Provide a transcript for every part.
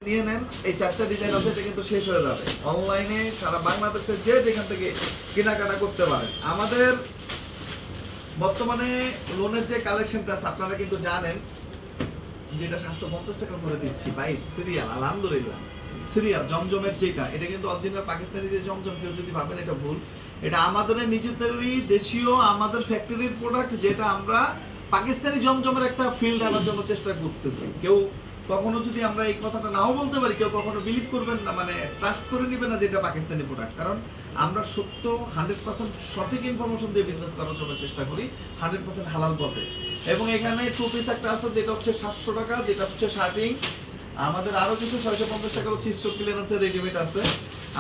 নিয়ে নেন, এই 4টা ডিজাইন আছে, এটা কিন্তু শেষ হয়ে যাবে। অনলাইনে সারা বাংলাদেশের যে যেখান থেকে কেনাকাটা করতে পারেন। আমাদের বর্তমানে লোনের যে কালেকশনটা আছে আপনারা কিন্তু জানেন, যেটা 750 টাকা করে দিচ্ছি ভাই, সিরিয়াল আলহামদুলিল্লাহ সিরিয়াল জমজমের যেটা, এটা কিন্তু অরিজিনাল পাকিস্তানি যে জমজম, কেউ যদি ভাবেন এটা ভুল। এটা আমাদের নিজেদেরই দেশীয় আমাদের ফ্যাক্টরির প্রোডাক্ট, যেটা আমরা পাকিস্তানি জমজমের একটা ফিল্ড আনার জন্য চেষ্টা করতেছি। কেউ কখনো যদি আমরা এই কথাটা নাও বলতে পারি, কেউ কখনো বিলিভ করবেন না, মানে ট্রাস্ট করে নেবেন না যেটা পাকিস্তানি প্রোডাক্ট। কারণ আমরা সত্য 100% সঠিক ইনফরমেশন দিয়ে বিজনেস করার জন্য চেষ্টা করি, 100% হালাল পথে। এবং এখানে টু পিস একটা আছে যেটা হচ্ছে 700 টাকা, যেটা হচ্ছে শার্টিং। আমাদের আরো কিছু 650 টাকা হচ্ছে স্টক ক্লিয়ারেন্সের রেডিমেড আছে।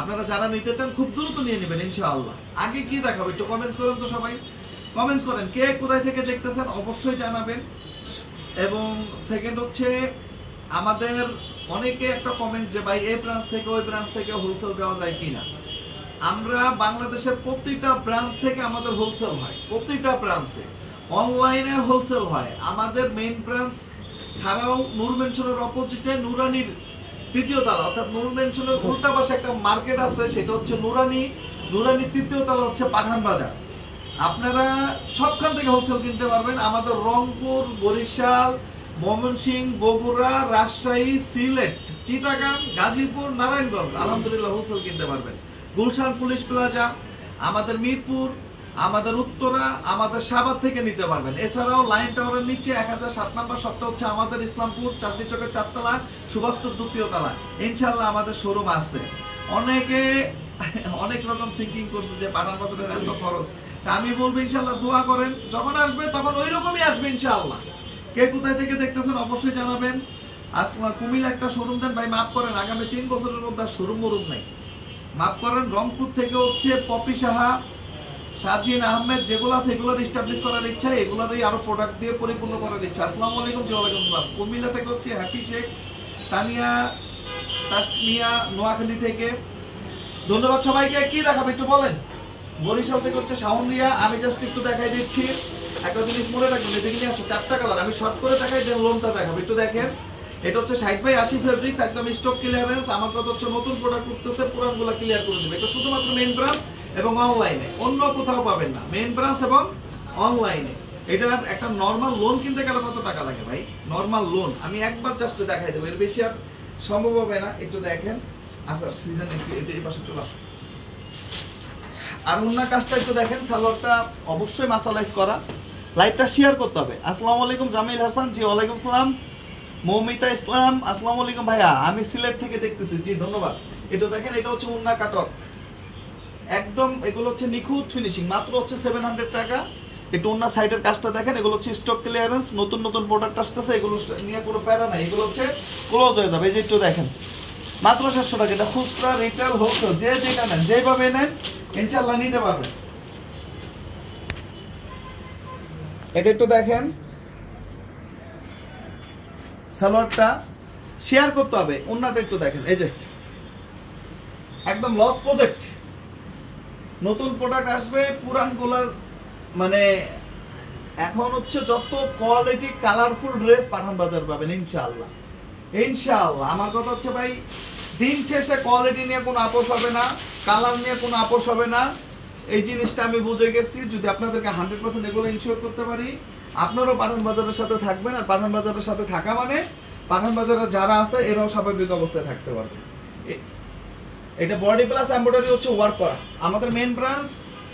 আপনারা যারা নিতে চান খুব দ্রুত নিয়ে নেবেন ইনশাআল্লাহ। আগে কি দেখাবো একটু কমেন্টস করেন তো, সবাই কমেন্টস করেন কে কোথায় থেকে দেখতেছেন অবশ্যই জানাবেন। এবং সেকেন্ড হচ্ছে আমাদের অনেকে একটা কমেন্ট যে ভাই এই ব্রাঞ্চ থেকে ওই ব্রাঞ্চ থেকে হোলসেল দেওয়া যায় কিনা। আমরা বাংলাদেশের প্রত্যেকটা ব্রাঞ্চ থেকে আমাদের হোলসেল হয়, প্রত্যেকটা ব্রাঞ্চে অনলাইনে হোলসেল হয়। আমাদের মেইন ব্রাঞ্চ ছাড়াও নূর মেনশনের অপোজিটে নুরানির 3য় তলা, অর্থাৎ নূর মেনশনের উল্টা পাশে একটা মার্কেট আছে, সেটা হচ্ছে নুরানির 3য় তলা হচ্ছে পাঠান বাজার। আপনারা সবখান থেকে হোলসেল কিনতে পারবেন। আমাদের রংপুর, বরিশাল, ময়মনসিংহ, বগুড়া, রাজশাহী, সিলেট, চিটাগাং, গাজীপুর, নারায়ণগঞ্জ আলহামদুলিল্লাহ হোলসেল কিনতে পারবেন। গুলশান পুলিশ প্লাজা, আমাদের মিরপুর, আমাদের উত্তরা, আমাদের সাভার থেকে নিতে পারবেন। এছাড়াও লাইন টাওয়ারের নিচে 1007 নম্বর শপটা হচ্ছে আমাদের ইসলামপুর, চাঁদনী চকের 4 তলা, সুভাষতর 2য় তলা। ইনশাআল্লাহ আমাদের শোরুম আছে। অনেকে অনেক রকম থিঙ্কিং করছে যে পাঠান বাজারের এত খরচ, তা আমি বলবো ইনশাআল্লাহ দোয়া করেন, যখন আসবে তখন ওই রকমই আসবে ইনশাআল্লাহ। কে কোথায় থেকে দেখতেছেন অবশ্যই জানাবেন। আজকে কুমিল্লা একটা শোরুম দেন ভাই, মাফ করেন আগামী 3 বছরের মধ্যে শোরুম নাই, মাফ করেন। রংপুর থেকে হচ্ছে পপি সাহা, সাজিন আহমেদ, যেগুলো আছে এগুলোর এস্টাবলিশ করার ইচ্ছা, এগুলোরই আরো প্রোডাক্ট দিয়ে পরিপূর্ণ করার ইচ্ছা। আসসালামু আলাইকুম। ওয়ালাইকুম আসসালাম। কুমিল্লা থেকে হচ্ছে হ্যাপি শেখ, তানিয়া, তাসমিয়া, নোয়াখালী থেকে। ধন্যবাদ সবাইকে। কি দেখাবো একটু বলেন। বরিশাল থেকে হচ্ছে শাওনরিয়া, আমি জাস্ট একটু দেখাই দিচ্ছি। একটা জিনিস মনে রাখবেন, এদিকে নিয়ে আসো 4টা কালার, আমি শর্ট করে দেখাই দেন, লোনটা দেখাবো একটু দেখেন। এটা হচ্ছে 60/80 ফেব্রিক্স, একদম স্টক ক্লিয়ারেন্স। আমার কথা হচ্ছে নতুন প্রোডাক্ট করতেছে, পুরানগুলো ক্লিয়ার করে দেবে। এটা শুধুমাত্র মেইন ব্রাঞ্চ এবং অনলাইনে, অন্য কোথাও পাবেন না। মেইন ব্রাঞ্চ এবং অনলাইনে। এটার একটা নরমাল লোন কিনতে গেলে কত টাকা লাগে ভাই? নরমাল লোন আমি একবার জাস্ট দেখাই দেবো, এর বেশি আর সম্ভব হবে না। একটু দেখেন। আচ্ছা সিজন একটু এদের পাশে চলে আসো। আর অন্য কাজটা একটু দেখেন, সালোয়ারটা অবশ্যই মাসালাইজ করা। লাইভটা শেয়ার করতে হবে। আসসালামু আলাইকুম জামিল হাসান। জি ওয়ালাইকুম আসসালাম। মৌমিতা ইসলাম, আসসালামু আলাইকুম ভাইয়া, আমি সিলেট থেকে দেখতেছি। জি ধন্যবাদ। এটা দেখেন, এটা হচ্ছে উন্না কাটক, একদম এগুলো হচ্ছে নিখুঁত ফিনিশিং, মাত্র হচ্ছে 700 টাকা। একটু অন্য সাইডের কাজটা দেখেন, এগুলো হচ্ছে স্টক ক্লিয়ারেন্স, নতুন নতুন প্রোডাক্ট আসতেছে, এগুলো নিয়ে কোনো প্যারা নাই, এগুলো হচ্ছে ক্লোজ হয়ে যাবে। এই যে একটু দেখেন, মাত্র 700 টাকা। এটা খুচরা, রিটেল, হোলসেল যে যেটা নেন, যেভাবে নেন ইনশাআল্লাহ নিতে পারবেন। এটা একটু দেখেন, সালোয়ারটা শেয়ার করতে হবে। ওন্নাটা একটু দেখেন, এই যে একদম লস প্রজেক্ট, নতুন প্রোডাক্ট আসবে, পুরানগুলা মানে এখন হচ্ছে যত কোয়ালিটি কালারফুল ড্রেস পাঠান বাজার পাবেন ইনশাআল্লাহ। ইনশাআল্লাহ আমার কথা হচ্ছে ভাই, দিন শেষে কোয়ালিটি নিয়ে কোনো আপোষ হবে না, কালার নিয়ে কোনো আপোষ হবে না। এই জিনিসটা আমি বুঝে গেছি। যদি আপনাদেরকে 100% এগুলো ইনশিওর করতে পারি, আপনারাও পাঠান বাজারের সাথে থাকবেন। আর পাঠান বাজারের সাথে থাকা মানে পাঠান বাজারে যারা আছে এরাও স্বাভাবিক অবস্থায় থাকতে পারবে। এটা বডি প্লাস এমব্রয়ডারি হচ্ছে ওয়ার্ক করা। আমাদের main branch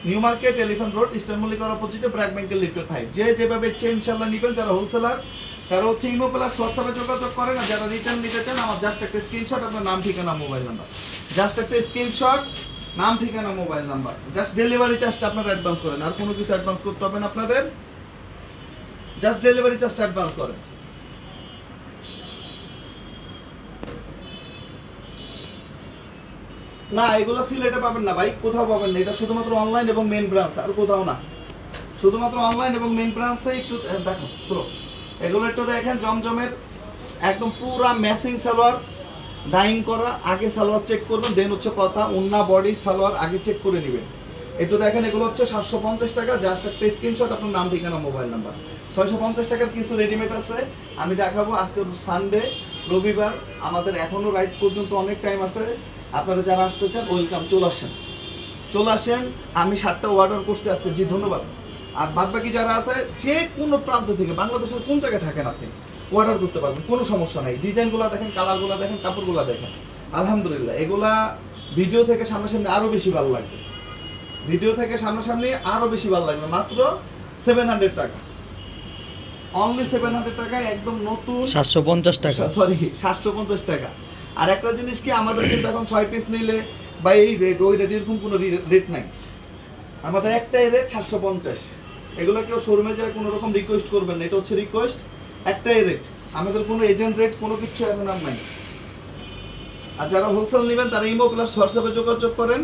New Market, Elephant Road, Eastern মল্লিকার অপোজিটে, ব্র্যাক ব্যাংকের লিফটের 5। যে যেভাবে ইচ্ছে ইনশাআল্লাহ নিবেন। যারা হোলসেলার তারা হচ্ছে ইমো প্লাস হোয়াটসঅ্যাপে যোগাযোগ করেন। আর যারা রিটার্ন নিতে চান, আমার জাস্ট একটা স্ক্রিনশট, আপনার নাম, ঠিকানা, মোবাইল নাম্বার, জাস্ট একটা স্ক্রিনশট, নাম, ঠিকানা, মোবাইল নাম্বার, জাস্ট ডেলিভারি চার্জটা আপনারা অ্যাডভান্স করেন। আর কোনো কিছু অ্যাডভান্স করতে হবে না আপনাদের, জাস্ট ডেলিভারি চার্জটা অ্যাডভান্স করেন। না এগুলো সিলেটে পাবেন না ভাই, কোথাও পাবেন না। এটা শুধুমাত্র অনলাইন এবং মেইন ব্রাঞ্চ, আর কোথাও না, শুধুমাত্র অনলাইন এবং মেইন ব্রাঞ্চে। একটু দেখো পুরো এগুলো একটু দেখেন, জমজমের একদম পুরা ম্যাচিং সালোয়ার, ডাইং করা। আগে সালোয়ার চেক করবেন, দেন হচ্ছে কথা, ওন্না বডি সালোয়ার আগে চেক করে নেবেন। একটু দেখেন, এগুলো হচ্ছে 750 টাকা, জাস্ট একটা স্ক্রিনশট, আপনার নাম, ঠিকানা, মোবাইল নাম্বার। 650 টাকার কিছু রেডিমেড আছে আমি দেখাবো। আজকে সানডে, রবিবার, আমাদের এখনো রাইট পর্যন্ত অনেক টাইম আছে। আপনারা যারা আসতে চান ওয়েলকাম, চলে আসেন। আমি 7টা অর্ডার করছি আজকে, জি ধন্যবাদ। আর বাদ বাকি যারা আছে যে কোনো প্রান্ত থেকে, বাংলাদেশের কোন জায়গায় থাকেন আপনি অর্ডার করতে পারবেন, কোনো সমস্যা নাই। ডিজাইনগুলো দেখেন, কালারগুলো দেখেন, কাপড়গুলো দেখেন, আলহামদুলিল্লাহ এগুলা ভিডিও থেকে সামনাসামনি আরো বেশি ভালো লাগবে, মাত্র 700 টাকা, অনলি 700 টাকায় একদম নতুন, 750 টাকা, সরি 750 টাকা। আর একটা জিনিস কি, আমাদের কিন্তু এখন 6 পিস নিলে বা এই রেট ওই রেট এরকম কোনো রেট নাই, আমাদের একটাই রেট 750। এগুলো কেউ শোরুমে যায় কোনো রকম রিকোয়েস্ট করবেন না, এটা হচ্ছে রিকোয়েস্ট, একটাই রেট, আমাদের কোনো এজেন্ট রেট কোনো কিছু এখন আর নাই। আর যারা হোলসেল নেবেন তারা ইমো প্লাস হোয়াটসঅ্যাপে যোগাযোগ করেন,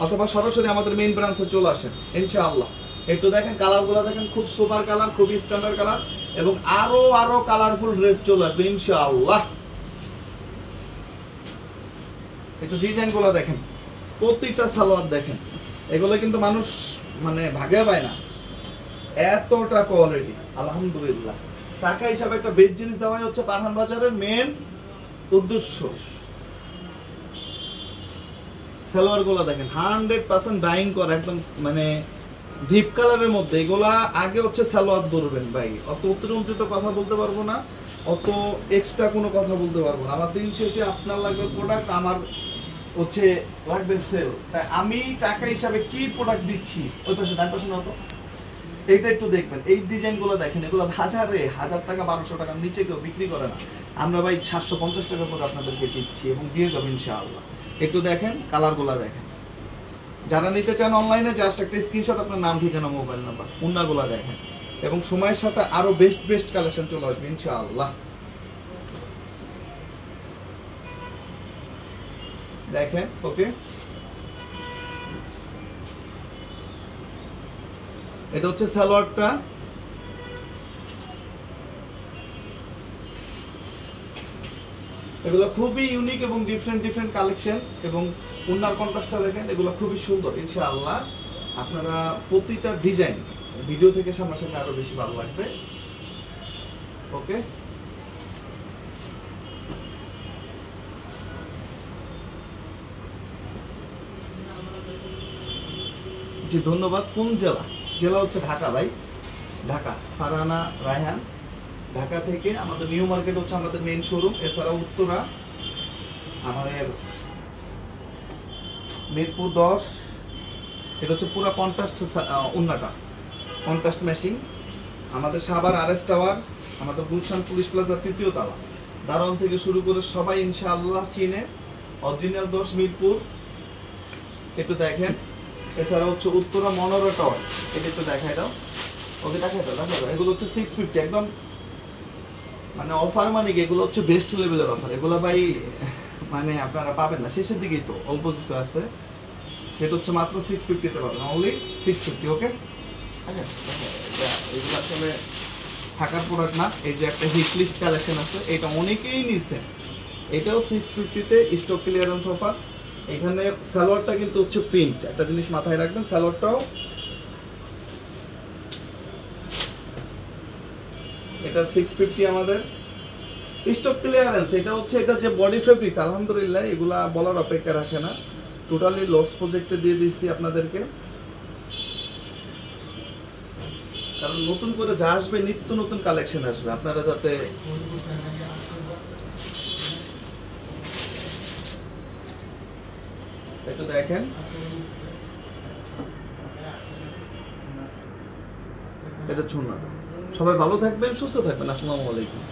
অথবা সরাসরি আমাদের মেইন ব্রাঞ্চে চলে আসেন ইনশাআল্লাহ। একটু দেখেন কালারগুলো দেখেন, খুব সুপার কালার, খুবই স্ট্যান্ডার্ড কালার, এবং আরো কালারফুল ড্রেস চলে আসবে ইনশাআল্লাহ। একটু ডিজাইনগুলো দেখেন, প্রত্যেকটা সালোয়ার দেখেন, এগুলো কিন্তু মানুষ মানে ভাগে পায় না, এতটা কোয়ালিটি আলহামদুলিল্লাহ। টাকা হিসাবে একটা বেস্ট জিনিস দেওয়াই হচ্ছে পাঠান বাজারের মেন উদ্দেশ্য। সালোয়ার গুলো দেখেন 100% ডাইং করা, একদম মানে ডিপ কালারের মধ্যে। এগুলা আগে হচ্ছে সালোয়ার ধরবেন ভাই, অত অতিরঞ্জিত কথা বলতে পারবো না, অত এক্সট্রা কোনো কথা বলতে পারবো না। আমার দিন শেষে আপনার লাগবে প্রোডাক্ট, আমার হচ্ছে লাগবে সেল। তাই আমি টাকা হিসাবে কি প্রোডাক্ট দিচ্ছি, ওই পাশে ডান পাশে না তো, এইটা একটু দেখবেন। এই ডিজাইনগুলো দেখেন, এগুলো 1000 টাকা 1200 টাকার নিচে কেউ বিক্রি করে না, আমরা ভাই 750 টাকা করে আপনাদেরকে দিচ্ছি এবং দিয়ে যাবো ইনশাআল্লাহ। একটু দেখেন কালারগুলো দেখেন, যারা নিতে চান অনলাইনে জাস্ট একটা স্ক্রিনশট, আপনার নাম, ঠিকানা, মোবাইল নাম্বার, উন্নাগুলো দেখেন, এবং সময়ের সাথে আরো বেস্ট কালেকশন চলে আসবে ইনশাআল্লাহ। দেখেন ওকে, এটা হচ্ছে সালোয়ারটা, এগুলো খুবই ইউনিক এবং ডিফারেন্ট কালেকশন, এবং উন্নার কন্ট্রাস্টটা দেখেন, এগুলো খুবই সুন্দর ইনশাআল্লাহ। আপনারা প্রতিটা ডিজাইন ভিডিও থেকে সামনাসামনি আরো বেশি ভালো লাগবে। ওকে, জি ধন্যবাদ। কোন জেলা হচ্ছে ঢাকা ভাই, ঢাকা ফারহানা রায়হান, ঢাকা থেকে। আমাদের নিউ মার্কেট হচ্ছে আমাদের মেইন শোরুম, এছাড়াও উত্তরা আমাদের মিরপুর 10, এটা হচ্ছে পুরো কন্ট্রাস্ট উন্নাটা, কন্ট্রাস্ট ম্যাচিং। আমাদের সাভার RS টাওয়ার, আমাদের গুলশান পুলিশ প্লাজা 3য় তলা, দারোয়ান থেকে শুরু করে সবাই ইনশাআল্লাহ চিনে। অরিজিনাল 10 মিরপুর, একটু দেখেন। এছাড়া হচ্ছে উত্তরা মনোরা টাওয়ার, এটা একটু দেখাই দাও, ওকে দেখাই দাও। এগুলো হচ্ছে 650, একদম মানে অফার, মানে কি এগুলো হচ্ছে বেস্ট লেভেলের অফার। এগুলো ভাই মানে আপনারা পাবেন না, শেষের দিকেই তো অল্প কিছু আছে, যেটা হচ্ছে মাত্র 650 তে পাবেন, অনলি 650। ওকে, এগুলো আসলে থাকার প্রোডাক্ট না। এই যে একটা হিট লিস্ট কালেকশন আছে, এটা অনেকেই নিচ্ছে, এটাও 650 তে স্টক ক্লিয়ারেন্স অফার। এখানে সালোয়ারটা কিন্তু হচ্ছে প্রিন্ট, একটা জিনিস মাথায় রাখবেন, সালোয়ারটাও এটা 650 আমাদের স্টক ক্লিয়ারেন্স। এটা হচ্ছে, এটা যে বডি ফেব্রিক্স আলহামদুলিল্লাহ, এগুলা বলার অপেক্ষা রাখে না, টোটালি লস প্রজেক্টে দিয়ে দিচ্ছি আপনাদেরকে, কারণ নতুন করে যা আসবে, নিত্য নতুন কালেকশন আসবে, আপনারা যাতে একটু দেখেন। এটা শুনুন, সবাই ভালো থাকবেন, সুস্থ থাকবেন। আসসালামু আলাইকুম।